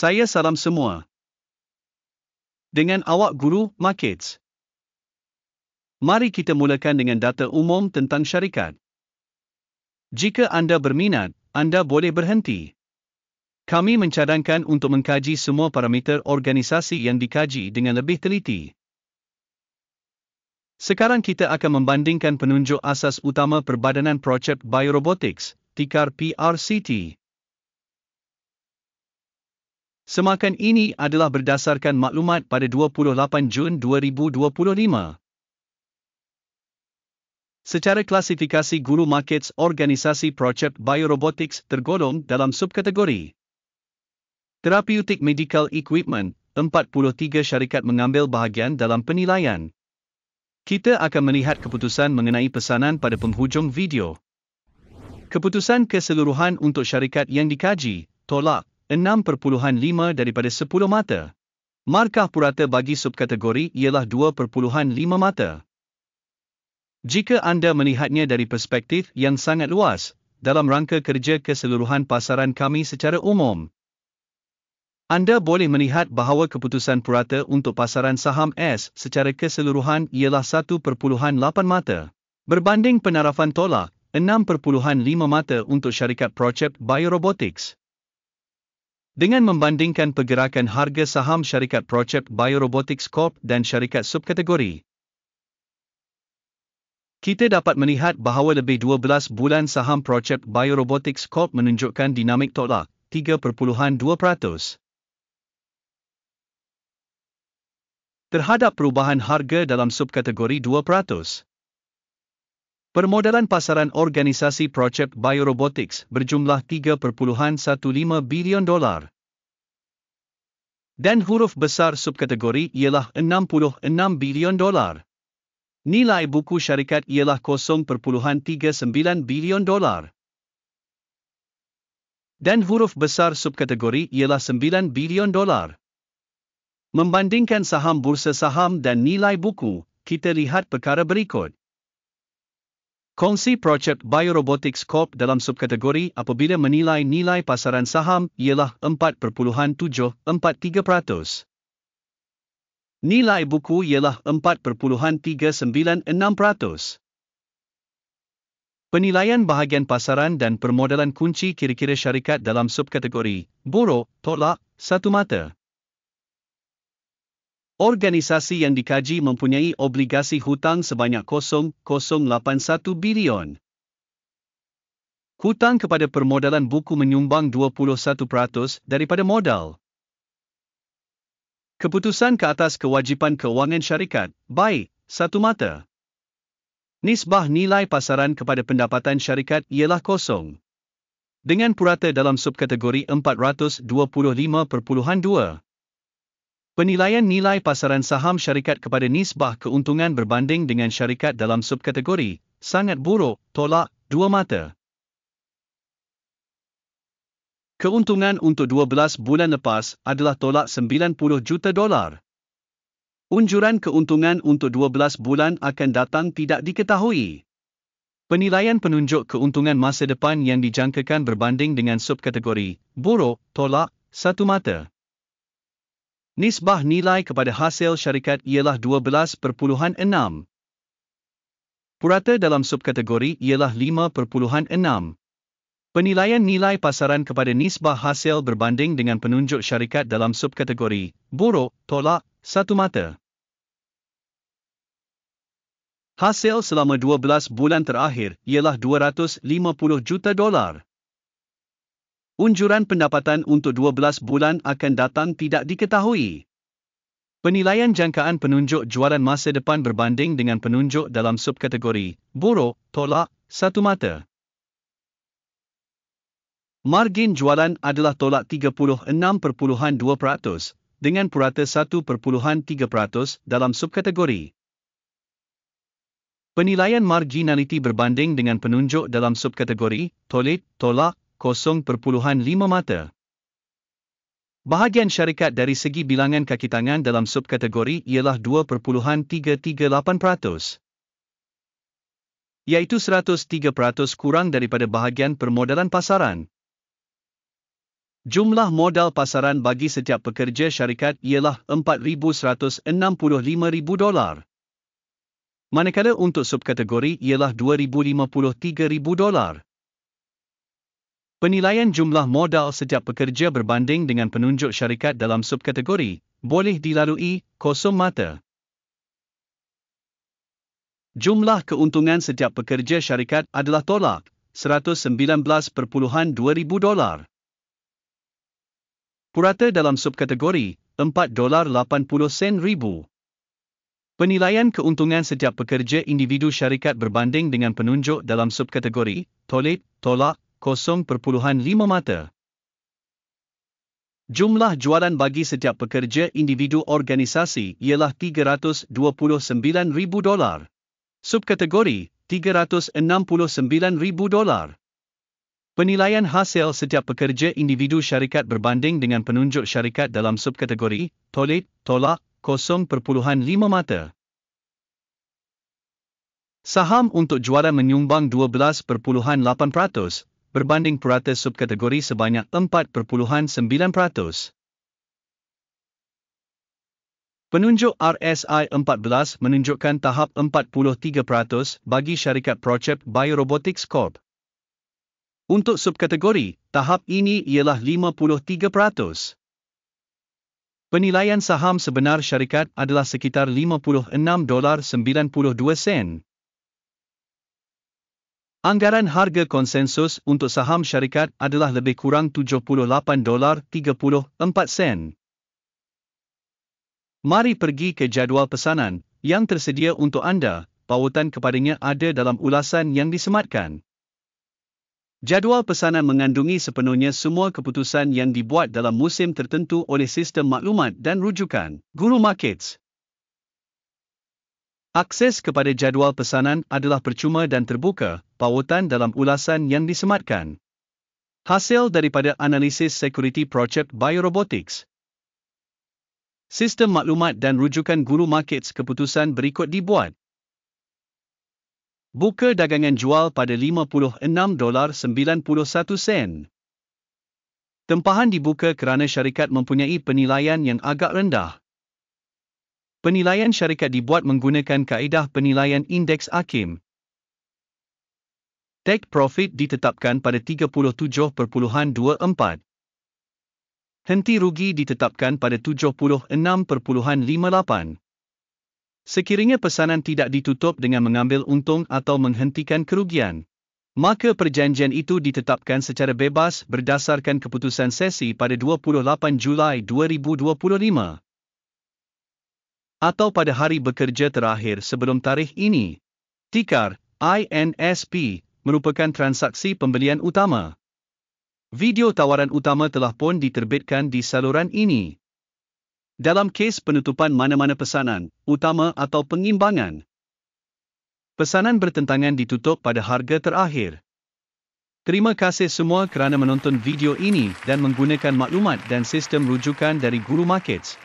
Saya salam semua. Dengan awak Guru Markets. Mari kita mulakan dengan data umum tentang syarikat. Jika anda berminat, anda boleh berhenti. Kami mencadangkan untuk mengkaji semua parameter organisasi yang dikaji dengan lebih teliti. Sekarang kita akan membandingkan penunjuk asas utama Perbadanan Project Biorobotics, tikar PRCT. Semakan ini adalah berdasarkan maklumat pada 28 Jun 2025. Secara klasifikasi Guru Markets, organisasi Project Biorobotics tergolong dalam subkategori Therapeutic Medical Equipment. 43 syarikat mengambil bahagian dalam penilaian. Kita akan melihat keputusan mengenai pesanan pada penghujung video. Keputusan keseluruhan untuk syarikat yang dikaji, tolak 6.5 daripada 10 mata. Markah purata bagi subkategori ialah 2.5 mata. Jika anda melihatnya dari perspektif yang sangat luas, dalam rangka kerja keseluruhan pasaran kami secara umum, anda boleh melihat bahawa keputusan purata untuk pasaran saham S secara keseluruhan ialah 1.8 mata. Berbanding penarafan tolak, 6.5 mata untuk syarikat Project Biorobotics. Dengan membandingkan pergerakan harga saham syarikat Project Biorobotics Corp dan syarikat subkategori, kita dapat melihat bahawa lebih 12 bulan saham Project Biorobotics Corp menunjukkan dinamik tolak 3.2%. Terhadap perubahan harga dalam subkategori 2%. Permodalan pasaran organisasi Project Biorobotics berjumlah $3.15 bilion. Dan huruf besar subkategori ialah $66 bilion. Nilai buku syarikat ialah $0.39 bilion. Dan huruf besar subkategori ialah $9 bilion. Membandingkan saham bursa saham dan nilai buku, kita lihat perkara berikut. Kongsi Project Biorobotics Corp dalam subkategori apabila menilai nilai pasaran saham ialah 4.743%. Nilai buku ialah 4.396%. Penilaian bahagian pasaran dan permodalan kunci kira-kira syarikat dalam subkategori buruk, tolak, 1 mata. Organisasi yang dikaji mempunyai obligasi hutang sebanyak 0.081 bilion. Hutang kepada permodalan buku menyumbang 21% daripada modal. Keputusan ke atas kewajipan kewangan syarikat, baik, 1 mata. Nisbah nilai pasaran kepada pendapatan syarikat ialah 0. Dengan purata dalam subkategori 425.2. Penilaian nilai pasaran saham syarikat kepada nisbah keuntungan berbanding dengan syarikat dalam subkategori sangat buruk, tolak 2 mata. Keuntungan untuk 12 bulan lepas adalah tolak $90 juta. Unjuran keuntungan untuk 12 bulan akan datang tidak diketahui. Penilaian penunjuk keuntungan masa depan yang dijangkakan berbanding dengan subkategori buruk, tolak 1 mata. Nisbah nilai kepada hasil syarikat ialah 12.6. Purata dalam subkategori ialah 5.6. Penilaian nilai pasaran kepada nisbah hasil berbanding dengan penunjuk syarikat dalam subkategori buruk, tolak 1 mata. Hasil selama 12 bulan terakhir ialah $250 juta. Unjuran pendapatan untuk 12 bulan akan datang tidak diketahui. Penilaian jangkaan penunjuk jualan masa depan berbanding dengan penunjuk dalam subkategori buruk, tolak 1 mata. Margin jualan adalah tolak 36.2% dengan purata 1.3% dalam subkategori. Penilaian marginality berbanding dengan penunjuk dalam subkategori tolak 0.5 mata. Bahagian syarikat dari segi bilangan kaki tangan dalam subkategori ialah 2.338%. Iaitu 103% kurang daripada bahagian permodalan pasaran. Jumlah modal pasaran bagi setiap pekerja syarikat ialah $4,165,000. Manakala untuk subkategori ialah $2,053,000. Penilaian jumlah modal setiap pekerja berbanding dengan penunjuk syarikat dalam subkategori boleh dilalui kosong mata. Jumlah keuntungan setiap pekerja syarikat adalah tolak $119,200. Purata dalam subkategori $4.80. Penilaian keuntungan setiap pekerja individu syarikat berbanding dengan penunjuk dalam subkategori tolak 0.5 mata. Jumlah jualan bagi setiap pekerja individu organisasi ialah $329,000. Subkategori $369,000. Penilaian hasil setiap pekerja individu syarikat berbanding dengan penunjuk syarikat dalam subkategori tolak 0.5 mata. Saham untuk jualan menyumbang 12.8% berbanding purata subkategori sebanyak 4.9%. Penunjuk RSI 14 menunjukkan tahap 43% bagi syarikat Project Biorobotics Corp. Untuk subkategori, tahap ini ialah 53%. Penilaian saham sebenar syarikat adalah sekitar $56.92. Anggaran harga konsensus untuk saham syarikat adalah lebih kurang $78.34. Mari pergi ke jadual pesanan yang tersedia untuk anda. Pautan kepadanya ada dalam ulasan yang disematkan. Jadual pesanan mengandungi sepenuhnya semua keputusan yang dibuat dalam musim tertentu oleh sistem maklumat dan rujukan Guru Markets. Akses kepada jadual pesanan adalah percuma dan terbuka, pautan dalam ulasan yang disematkan. Hasil daripada analisis Security Project Biorobotics. Sistem maklumat dan rujukan Guru Markets keputusan berikut dibuat. Buka dagangan jual pada $56.91. Tempahan dibuka kerana syarikat mempunyai penilaian yang agak rendah. Penilaian syarikat dibuat menggunakan kaedah penilaian indeks AKIM. Take profit ditetapkan pada 37.24. Henti rugi ditetapkan pada 76.58. Sekiranya pesanan tidak ditutup dengan mengambil untung atau menghentikan kerugian, maka perjanjian itu ditetapkan secara bebas berdasarkan keputusan sesi pada 28 Julai 2025. Atau pada hari bekerja terakhir sebelum tarikh ini. Tikar INSP merupakan transaksi pembelian utama. Video tawaran utama telah pun diterbitkan di saluran ini. Dalam kes penutupan mana-mana pesanan, utama atau pengimbangan, pesanan bertentangan ditutup pada harga terakhir. Terima kasih semua kerana menonton video ini dan menggunakan maklumat dan sistem rujukan dari Guru Markets.